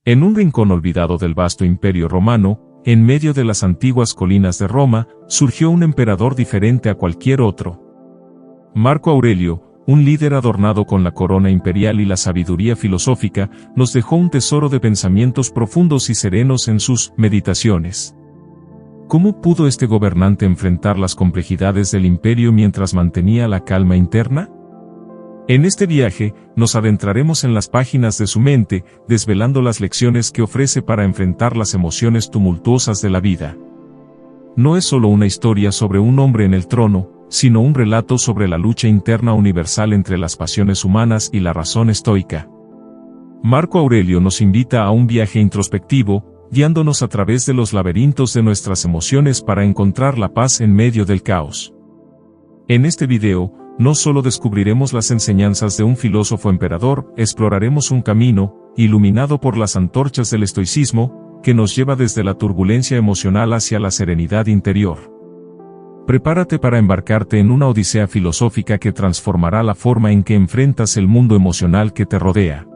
En un rincón olvidado del vasto imperio romano, en medio de las antiguas colinas de Roma, surgió un emperador diferente a cualquier otro. Marco Aurelio, un líder adornado con la corona imperial y la sabiduría filosófica, nos dejó un tesoro de pensamientos profundos y serenos en sus meditaciones. ¿Cómo pudo este gobernante enfrentar las complejidades del imperio mientras mantenía la calma interna? En este viaje, nos adentraremos en las páginas de su mente, desvelando las lecciones que ofrece para enfrentar las emociones tumultuosas de la vida. No es solo una historia sobre un hombre en el trono, sino un relato sobre la lucha interna universal entre las pasiones humanas y la razón estoica. Marco Aurelio nos invita a un viaje introspectivo, guiándonos a través de los laberintos de nuestras emociones para encontrar la paz en medio del caos. En este video, no solo descubriremos las enseñanzas de un filósofo emperador, exploraremos un camino, iluminado por las antorchas del estoicismo, que nos lleva desde la turbulencia emocional hacia la serenidad interior. Prepárate para embarcarte en una odisea filosófica que transformará la forma en que enfrentas el mundo emocional que te rodea.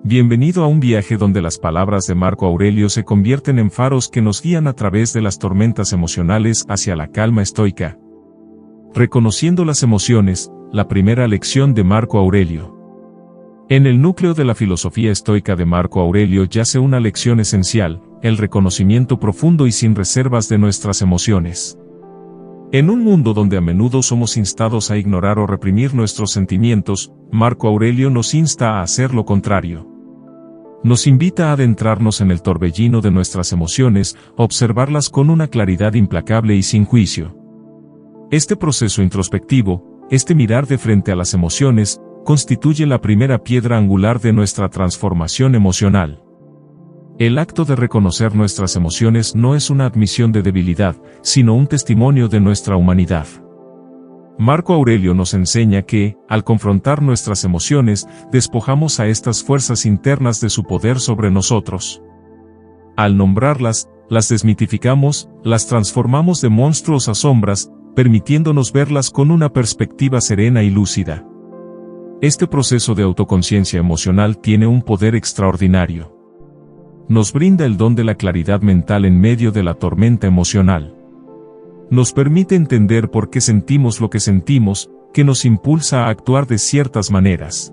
Bienvenido a un viaje donde las palabras de Marco Aurelio se convierten en faros que nos guían a través de las tormentas emocionales hacia la calma estoica. Reconociendo las emociones, la primera lección de Marco Aurelio. En el núcleo de la filosofía estoica de Marco Aurelio yace una lección esencial, el reconocimiento profundo y sin reservas de nuestras emociones. En un mundo donde a menudo somos instados a ignorar o reprimir nuestros sentimientos, Marco Aurelio nos insta a hacer lo contrario. Nos invita a adentrarnos en el torbellino de nuestras emociones, observarlas con una claridad implacable y sin juicio. Este proceso introspectivo, este mirar de frente a las emociones, constituye la primera piedra angular de nuestra transformación emocional. El acto de reconocer nuestras emociones no es una admisión de debilidad, sino un testimonio de nuestra humanidad. Marco Aurelio nos enseña que, al confrontar nuestras emociones, despojamos a estas fuerzas internas de su poder sobre nosotros. Al nombrarlas, las desmitificamos, las transformamos de monstruos a sombras, permitiéndonos verlas con una perspectiva serena y lúcida. Este proceso de autoconciencia emocional tiene un poder extraordinario. Nos brinda el don de la claridad mental en medio de la tormenta emocional. Nos permite entender por qué sentimos lo que sentimos, que nos impulsa a actuar de ciertas maneras.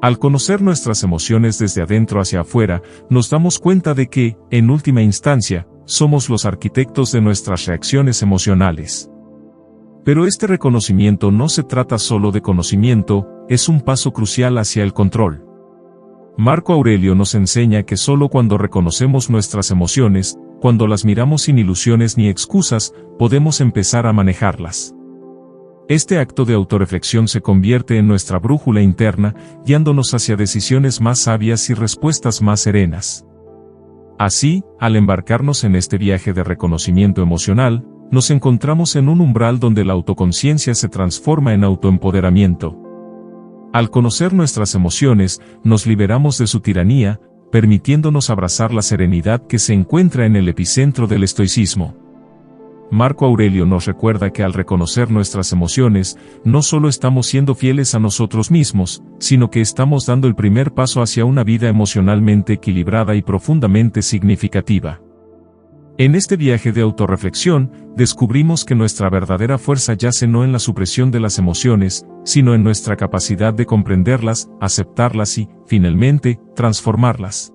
Al conocer nuestras emociones desde adentro hacia afuera, nos damos cuenta de que, en última instancia, somos los arquitectos de nuestras reacciones emocionales. Pero este reconocimiento no se trata solo de conocimiento, es un paso crucial hacia el control. Marco Aurelio nos enseña que solo cuando reconocemos nuestras emociones, cuando las miramos sin ilusiones ni excusas, podemos empezar a manejarlas. Este acto de autorreflexión se convierte en nuestra brújula interna, guiándonos hacia decisiones más sabias y respuestas más serenas. Así, al embarcarnos en este viaje de reconocimiento emocional, nos encontramos en un umbral donde la autoconciencia se transforma en autoempoderamiento. Al conocer nuestras emociones, nos liberamos de su tiranía, permitiéndonos abrazar la serenidad que se encuentra en el epicentro del estoicismo. Marco Aurelio nos recuerda que al reconocer nuestras emociones, no solo estamos siendo fieles a nosotros mismos, sino que estamos dando el primer paso hacia una vida emocionalmente equilibrada y profundamente significativa. En este viaje de autorreflexión, descubrimos que nuestra verdadera fuerza yace no en la supresión de las emociones, sino en nuestra capacidad de comprenderlas, aceptarlas y, finalmente, transformarlas.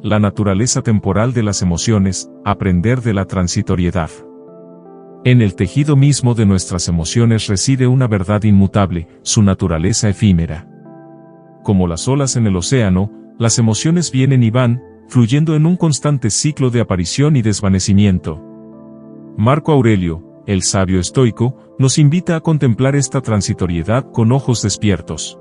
La naturaleza temporal de las emociones, aprender de la transitoriedad. En el tejido mismo de nuestras emociones reside una verdad inmutable, su naturaleza efímera. Como las olas en el océano, las emociones vienen y van, fluyendo en un constante ciclo de aparición y desvanecimiento. Marco Aurelio, el sabio estoico, nos invita a contemplar esta transitoriedad con ojos despiertos.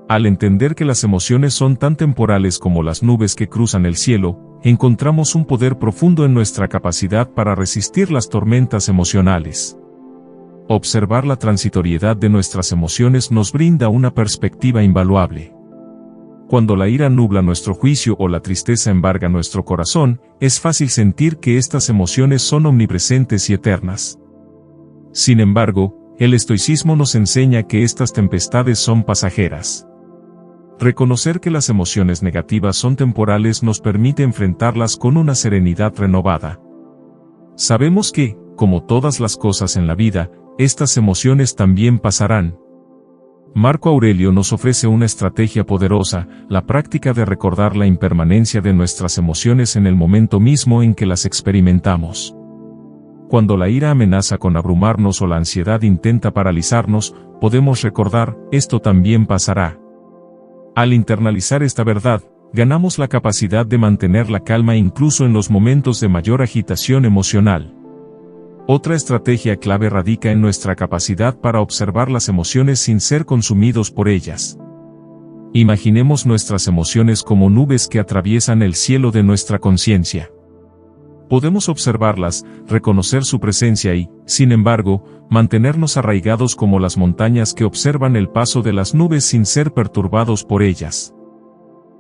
Al entender que las emociones son tan temporales como las nubes que cruzan el cielo, encontramos un poder profundo en nuestra capacidad para resistir las tormentas emocionales. Observar la transitoriedad de nuestras emociones nos brinda una perspectiva invaluable. Cuando la ira nubla nuestro juicio o la tristeza embarga nuestro corazón, es fácil sentir que estas emociones son omnipresentes y eternas. Sin embargo, el estoicismo nos enseña que estas tempestades son pasajeras. Reconocer que las emociones negativas son temporales nos permite enfrentarlas con una serenidad renovada. Sabemos que, como todas las cosas en la vida, estas emociones también pasarán. Marco Aurelio nos ofrece una estrategia poderosa, la práctica de recordar la impermanencia de nuestras emociones en el momento mismo en que las experimentamos. Cuando la ira amenaza con abrumarnos o la ansiedad intenta paralizarnos, podemos recordar, esto también pasará. Al internalizar esta verdad, ganamos la capacidad de mantener la calma incluso en los momentos de mayor agitación emocional. Otra estrategia clave radica en nuestra capacidad para observar las emociones sin ser consumidos por ellas. Imaginemos nuestras emociones como nubes que atraviesan el cielo de nuestra conciencia. Podemos observarlas, reconocer su presencia y, sin embargo, mantenernos arraigados como las montañas que observan el paso de las nubes sin ser perturbados por ellas.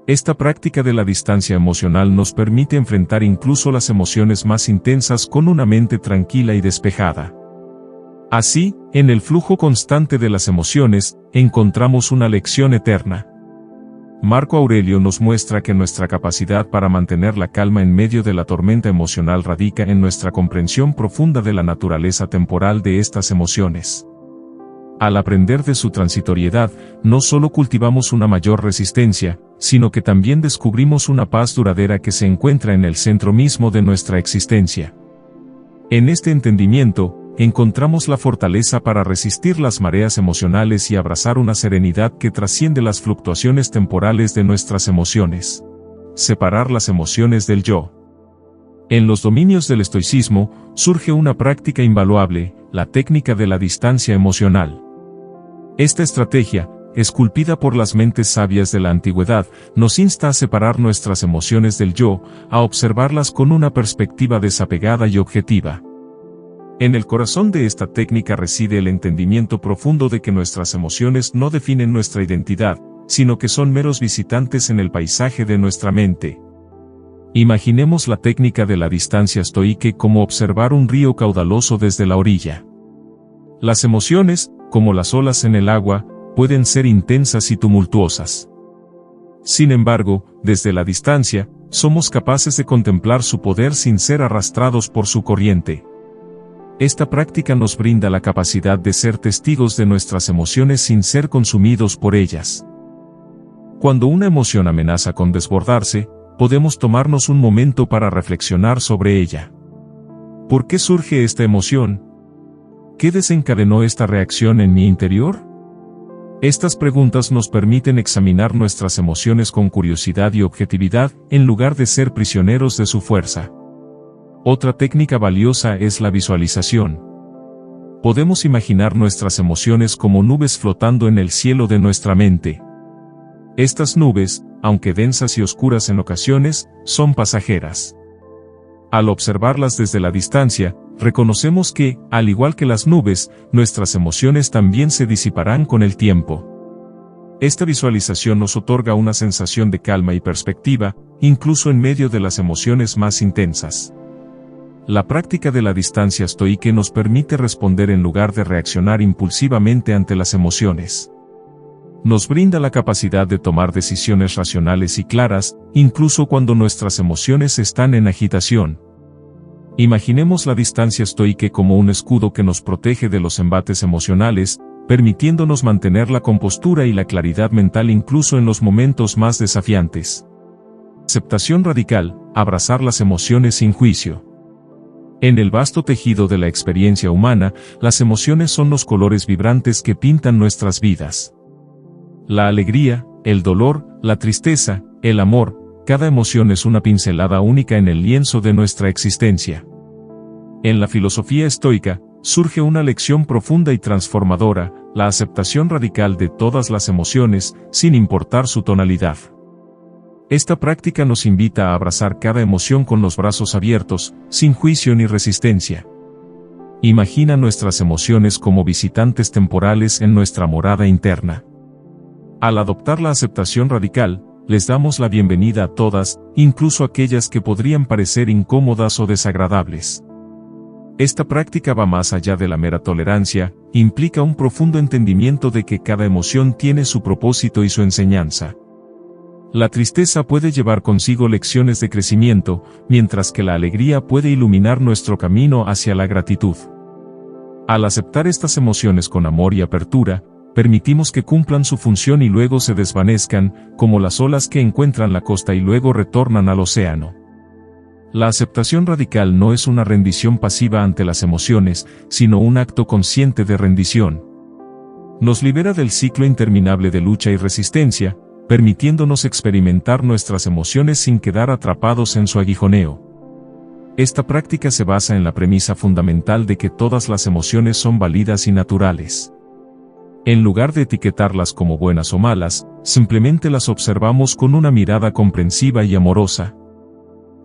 Esta práctica de la distancia emocional nos permite enfrentar incluso las emociones más intensas con una mente tranquila y despejada. Así, en el flujo constante de las emociones, encontramos una lección eterna. Marco Aurelio nos muestra que nuestra capacidad para mantener la calma en medio de la tormenta emocional radica en nuestra comprensión profunda de la naturaleza temporal de estas emociones. Al aprender de su transitoriedad, no solo cultivamos una mayor resistencia, sino que también descubrimos una paz duradera que se encuentra en el centro mismo de nuestra existencia. En este entendimiento, encontramos la fortaleza para resistir las mareas emocionales y abrazar una serenidad que trasciende las fluctuaciones temporales de nuestras emociones. Separar las emociones del yo. En los dominios del estoicismo, surge una práctica invaluable, la técnica de la distancia emocional. Esta estrategia, esculpida por las mentes sabias de la antigüedad, nos insta a separar nuestras emociones del yo, a observarlas con una perspectiva desapegada y objetiva. En el corazón de esta técnica reside el entendimiento profundo de que nuestras emociones no definen nuestra identidad, sino que son meros visitantes en el paisaje de nuestra mente. Imaginemos la técnica de la distancia estoica como observar un río caudaloso desde la orilla. Las emociones, como las olas en el agua, pueden ser intensas y tumultuosas. Sin embargo, desde la distancia, somos capaces de contemplar su poder sin ser arrastrados por su corriente. Esta práctica nos brinda la capacidad de ser testigos de nuestras emociones sin ser consumidos por ellas. Cuando una emoción amenaza con desbordarse, podemos tomarnos un momento para reflexionar sobre ella. ¿Por qué surge esta emoción? ¿Qué desencadenó esta reacción en mi interior? Estas preguntas nos permiten examinar nuestras emociones con curiosidad y objetividad, en lugar de ser prisioneros de su fuerza. Otra técnica valiosa es la visualización. Podemos imaginar nuestras emociones como nubes flotando en el cielo de nuestra mente. Estas nubes, aunque densas y oscuras en ocasiones, son pasajeras. Al observarlas desde la distancia, reconocemos que, al igual que las nubes, nuestras emociones también se disiparán con el tiempo. Esta visualización nos otorga una sensación de calma y perspectiva, incluso en medio de las emociones más intensas. La práctica de la distancia estoica nos permite responder en lugar de reaccionar impulsivamente ante las emociones. Nos brinda la capacidad de tomar decisiones racionales y claras, incluso cuando nuestras emociones están en agitación. Imaginemos la distancia estoica como un escudo que nos protege de los embates emocionales, permitiéndonos mantener la compostura y la claridad mental incluso en los momentos más desafiantes. Aceptación radical, abrazar las emociones sin juicio. En el vasto tejido de la experiencia humana, las emociones son los colores vibrantes que pintan nuestras vidas. La alegría, el dolor, la tristeza, el amor, cada emoción es una pincelada única en el lienzo de nuestra existencia. En la filosofía estoica, surge una lección profunda y transformadora, la aceptación radical de todas las emociones, sin importar su tonalidad. Esta práctica nos invita a abrazar cada emoción con los brazos abiertos, sin juicio ni resistencia. Imagina nuestras emociones como visitantes temporales en nuestra morada interna. Al adoptar la aceptación radical, les damos la bienvenida a todas, incluso aquellas que podrían parecer incómodas o desagradables. Esta práctica va más allá de la mera tolerancia, implica un profundo entendimiento de que cada emoción tiene su propósito y su enseñanza. La tristeza puede llevar consigo lecciones de crecimiento, mientras que la alegría puede iluminar nuestro camino hacia la gratitud. Al aceptar estas emociones con amor y apertura, permitimos que cumplan su función y luego se desvanezcan, como las olas que encuentran la costa y luego retornan al océano. La aceptación radical no es una rendición pasiva ante las emociones, sino un acto consciente de rendición. Nos libera del ciclo interminable de lucha y resistencia, permitiéndonos experimentar nuestras emociones sin quedar atrapados en su aguijoneo. Esta práctica se basa en la premisa fundamental de que todas las emociones son válidas y naturales. En lugar de etiquetarlas como buenas o malas, simplemente las observamos con una mirada comprensiva y amorosa.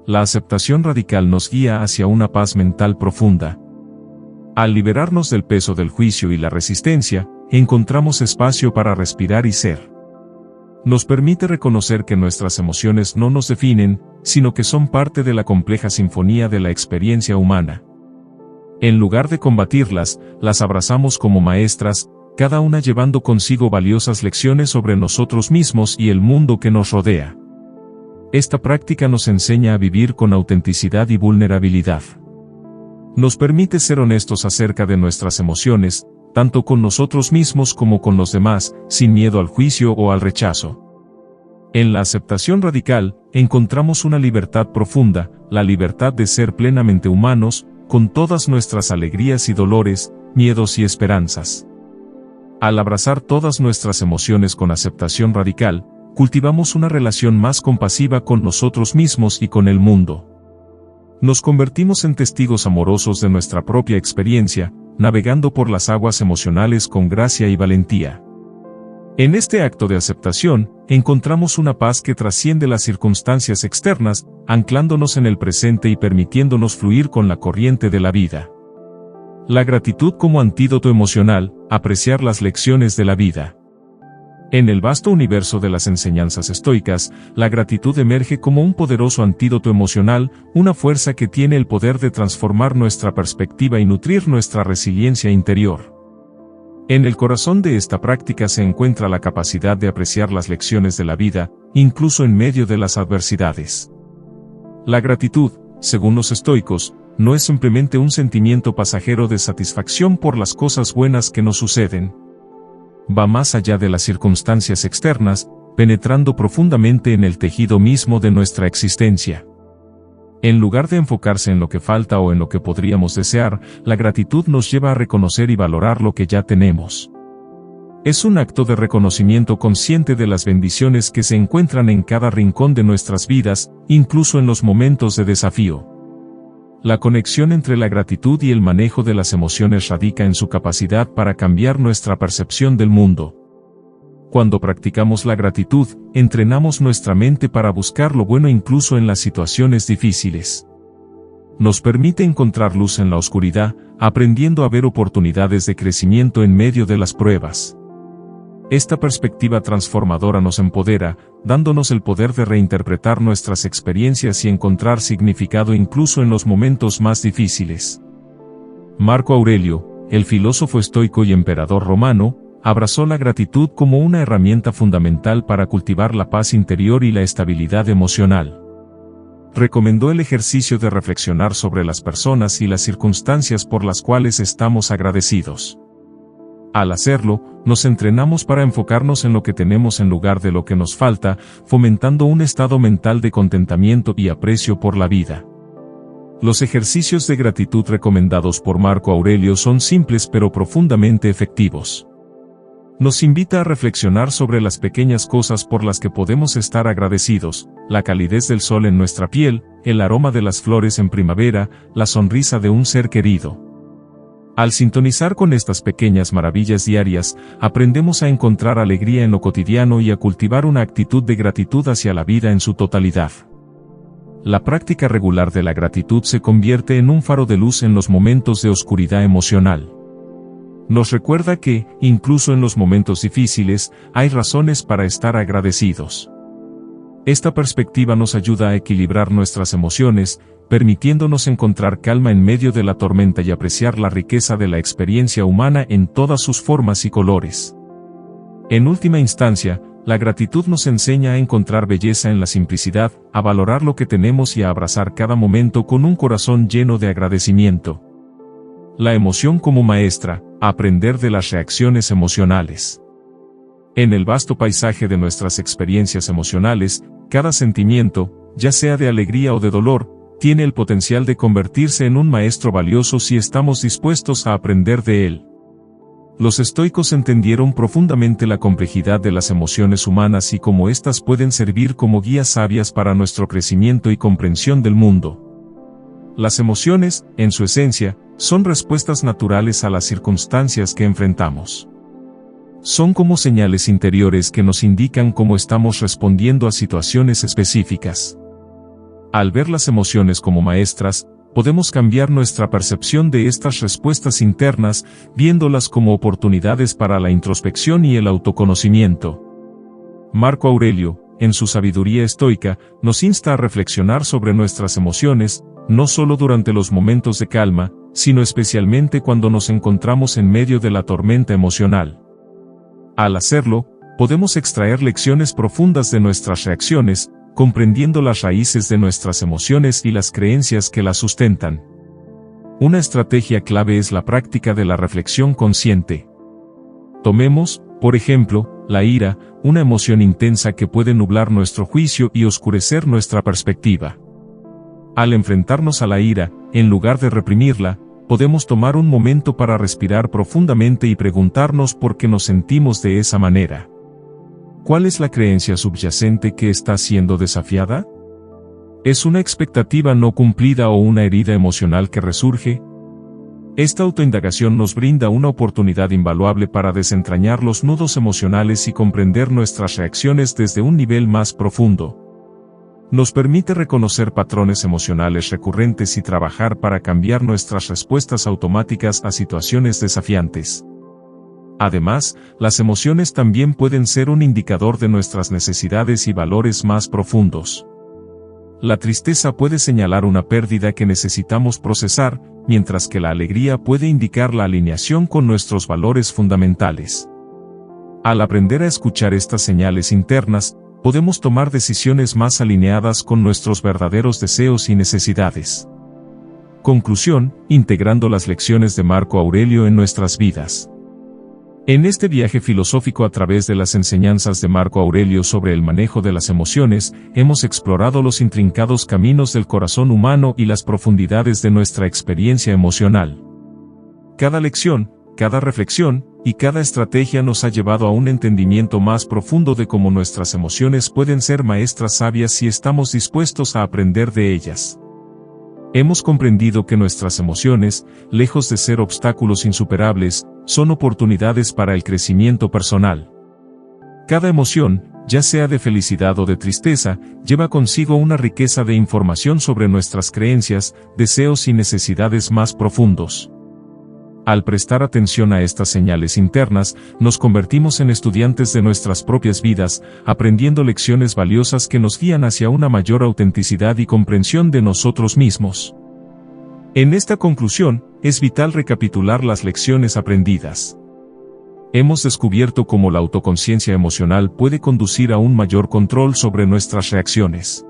La aceptación radical nos guía hacia una paz mental profunda. Al liberarnos del peso del juicio y la resistencia, encontramos espacio para respirar y ser. Nos permite reconocer que nuestras emociones no nos definen, sino que son parte de la compleja sinfonía de la experiencia humana. En lugar de combatirlas, las abrazamos como maestras, cada una llevando consigo valiosas lecciones sobre nosotros mismos y el mundo que nos rodea. Esta práctica nos enseña a vivir con autenticidad y vulnerabilidad. Nos permite ser honestos acerca de nuestras emociones, tanto con nosotros mismos como con los demás, sin miedo al juicio o al rechazo. En la aceptación radical, encontramos una libertad profunda, la libertad de ser plenamente humanos, con todas nuestras alegrías y dolores, miedos y esperanzas. Al abrazar todas nuestras emociones con aceptación radical, cultivamos una relación más compasiva con nosotros mismos y con el mundo. Nos convertimos en testigos amorosos de nuestra propia experiencia, navegando por las aguas emocionales con gracia y valentía. En este acto de aceptación, encontramos una paz que trasciende las circunstancias externas, anclándonos en el presente y permitiéndonos fluir con la corriente de la vida. La gratitud como antídoto emocional, apreciar las lecciones de la vida. En el vasto universo de las enseñanzas estoicas, la gratitud emerge como un poderoso antídoto emocional, una fuerza que tiene el poder de transformar nuestra perspectiva y nutrir nuestra resiliencia interior. En el corazón de esta práctica se encuentra la capacidad de apreciar las lecciones de la vida, incluso en medio de las adversidades. La gratitud, según los estoicos, no es simplemente un sentimiento pasajero de satisfacción por las cosas buenas que nos suceden. Va más allá de las circunstancias externas, penetrando profundamente en el tejido mismo de nuestra existencia. En lugar de enfocarse en lo que falta o en lo que podríamos desear, la gratitud nos lleva a reconocer y valorar lo que ya tenemos. Es un acto de reconocimiento consciente de las bendiciones que se encuentran en cada rincón de nuestras vidas, incluso en los momentos de desafío. La conexión entre la gratitud y el manejo de las emociones radica en su capacidad para cambiar nuestra percepción del mundo. Cuando practicamos la gratitud, entrenamos nuestra mente para buscar lo bueno incluso en las situaciones difíciles. Nos permite encontrar luz en la oscuridad, aprendiendo a ver oportunidades de crecimiento en medio de las pruebas. Esta perspectiva transformadora nos empodera, dándonos el poder de reinterpretar nuestras experiencias y encontrar significado incluso en los momentos más difíciles. Marco Aurelio, el filósofo estoico y emperador romano, abrazó la gratitud como una herramienta fundamental para cultivar la paz interior y la estabilidad emocional. Recomendó el ejercicio de reflexionar sobre las personas y las circunstancias por las cuales estamos agradecidos. Al hacerlo, nos entrenamos para enfocarnos en lo que tenemos en lugar de lo que nos falta, fomentando un estado mental de contentamiento y aprecio por la vida. Los ejercicios de gratitud recomendados por Marco Aurelio son simples pero profundamente efectivos. Nos invita a reflexionar sobre las pequeñas cosas por las que podemos estar agradecidos, la calidez del sol en nuestra piel, el aroma de las flores en primavera, la sonrisa de un ser querido. Al sintonizar con estas pequeñas maravillas diarias, aprendemos a encontrar alegría en lo cotidiano y a cultivar una actitud de gratitud hacia la vida en su totalidad. La práctica regular de la gratitud se convierte en un faro de luz en los momentos de oscuridad emocional. Nos recuerda que, incluso en los momentos difíciles, hay razones para estar agradecidos. Esta perspectiva nos ayuda a equilibrar nuestras emociones, permitiéndonos encontrar calma en medio de la tormenta y apreciar la riqueza de la experiencia humana en todas sus formas y colores. En última instancia, la gratitud nos enseña a encontrar belleza en la simplicidad, a valorar lo que tenemos y a abrazar cada momento con un corazón lleno de agradecimiento. La emoción como maestra, a aprender de las reacciones emocionales. En el vasto paisaje de nuestras experiencias emocionales, cada sentimiento, ya sea de alegría o de dolor, tiene el potencial de convertirse en un maestro valioso si estamos dispuestos a aprender de él. Los estoicos entendieron profundamente la complejidad de las emociones humanas y cómo éstas pueden servir como guías sabias para nuestro crecimiento y comprensión del mundo. Las emociones, en su esencia, son respuestas naturales a las circunstancias que enfrentamos. Son como señales interiores que nos indican cómo estamos respondiendo a situaciones específicas. Al ver las emociones como maestras, podemos cambiar nuestra percepción de estas respuestas internas, viéndolas como oportunidades para la introspección y el autoconocimiento. Marco Aurelio, en su sabiduría estoica, nos insta a reflexionar sobre nuestras emociones, no solo durante los momentos de calma, sino especialmente cuando nos encontramos en medio de la tormenta emocional. Al hacerlo, podemos extraer lecciones profundas de nuestras reacciones, comprendiendo las raíces de nuestras emociones y las creencias que las sustentan. Una estrategia clave es la práctica de la reflexión consciente. Tomemos, por ejemplo, la ira, una emoción intensa que puede nublar nuestro juicio y oscurecer nuestra perspectiva. Al enfrentarnos a la ira, en lugar de reprimirla, podemos tomar un momento para respirar profundamente y preguntarnos por qué nos sentimos de esa manera. ¿Cuál es la creencia subyacente que está siendo desafiada? ¿Es una expectativa no cumplida o una herida emocional que resurge? Esta autoindagación nos brinda una oportunidad invaluable para desentrañar los nudos emocionales y comprender nuestras reacciones desde un nivel más profundo. Nos permite reconocer patrones emocionales recurrentes y trabajar para cambiar nuestras respuestas automáticas a situaciones desafiantes. Además, las emociones también pueden ser un indicador de nuestras necesidades y valores más profundos. La tristeza puede señalar una pérdida que necesitamos procesar, mientras que la alegría puede indicar la alineación con nuestros valores fundamentales. Al aprender a escuchar estas señales internas, podemos tomar decisiones más alineadas con nuestros verdaderos deseos y necesidades. Conclusión, integrando las lecciones de Marco Aurelio en nuestras vidas. En este viaje filosófico a través de las enseñanzas de Marco Aurelio sobre el manejo de las emociones, hemos explorado los intrincados caminos del corazón humano y las profundidades de nuestra experiencia emocional. Cada lección, cada reflexión, y cada estrategia nos ha llevado a un entendimiento más profundo de cómo nuestras emociones pueden ser maestras sabias si estamos dispuestos a aprender de ellas. Hemos comprendido que nuestras emociones, lejos de ser obstáculos insuperables, son oportunidades para el crecimiento personal. Cada emoción, ya sea de felicidad o de tristeza, lleva consigo una riqueza de información sobre nuestras creencias, deseos y necesidades más profundos. Al prestar atención a estas señales internas, nos convertimos en estudiantes de nuestras propias vidas, aprendiendo lecciones valiosas que nos guían hacia una mayor autenticidad y comprensión de nosotros mismos. En esta conclusión, es vital recapitular las lecciones aprendidas. Hemos descubierto cómo la autoconciencia emocional puede conducir a un mayor control sobre nuestras reacciones.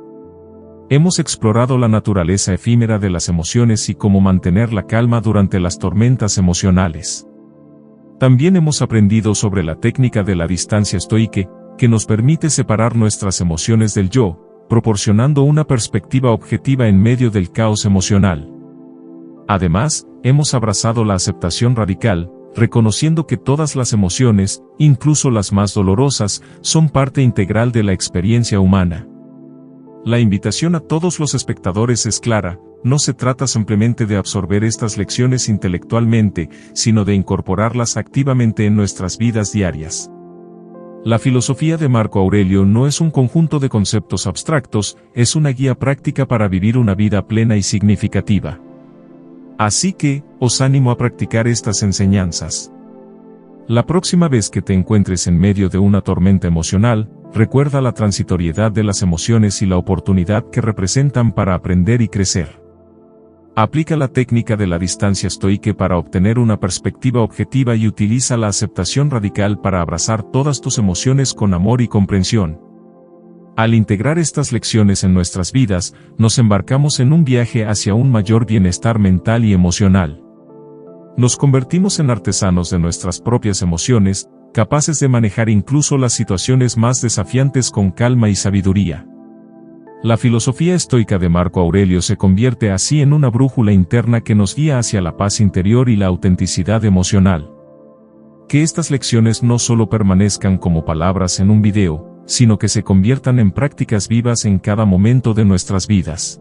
Hemos explorado la naturaleza efímera de las emociones y cómo mantener la calma durante las tormentas emocionales. También hemos aprendido sobre la técnica de la distancia estoica, que nos permite separar nuestras emociones del yo, proporcionando una perspectiva objetiva en medio del caos emocional. Además, hemos abrazado la aceptación radical, reconociendo que todas las emociones, incluso las más dolorosas, son parte integral de la experiencia humana. La invitación a todos los espectadores es clara, no se trata simplemente de absorber estas lecciones intelectualmente, sino de incorporarlas activamente en nuestras vidas diarias. La filosofía de Marco Aurelio no es un conjunto de conceptos abstractos, es una guía práctica para vivir una vida plena y significativa. Así que, os animo a practicar estas enseñanzas. La próxima vez que te encuentres en medio de una tormenta emocional, recuerda la transitoriedad de las emociones y la oportunidad que representan para aprender y crecer. Aplica la técnica de la distancia estoica para obtener una perspectiva objetiva y utiliza la aceptación radical para abrazar todas tus emociones con amor y comprensión. Al integrar estas lecciones en nuestras vidas, nos embarcamos en un viaje hacia un mayor bienestar mental y emocional. Nos convertimos en artesanos de nuestras propias emociones, capaces de manejar incluso las situaciones más desafiantes con calma y sabiduría. La filosofía estoica de Marco Aurelio se convierte así en una brújula interna que nos guía hacia la paz interior y la autenticidad emocional. Que estas lecciones no solo permanezcan como palabras en un video, sino que se conviertan en prácticas vivas en cada momento de nuestras vidas.